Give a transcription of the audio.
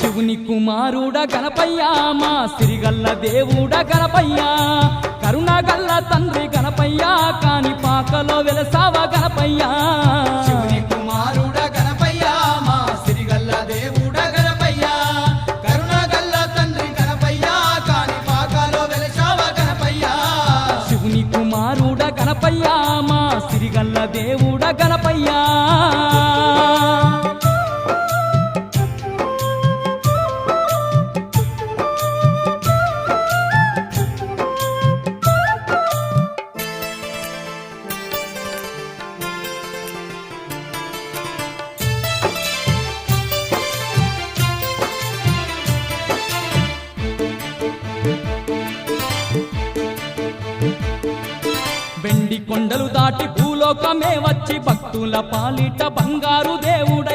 శివుని కుమారుడ గణపయ్య మా సిరిగల్ల దేవుడ గణపయ్య కరుణగల్ల తండ్రి గణపయ్య కాని పాకలో వెలసావ గణపయ్య శివుని కుమారుడ గణపయ్య మా సిరిగల్ల దేవుడ గణపయ్య కరుణగల్ల తండ్రి గణపయ్య కాని పాకలో వెలసావ గణపయ్య శివుని కుమారుడ గణపయ్య మా సిరిగల్ల దేవుడ గణపయ్య వెండి కొండలు దాటి భూలోకమే వచ్చి భక్తుల పాలిట బంగారు దేవుడ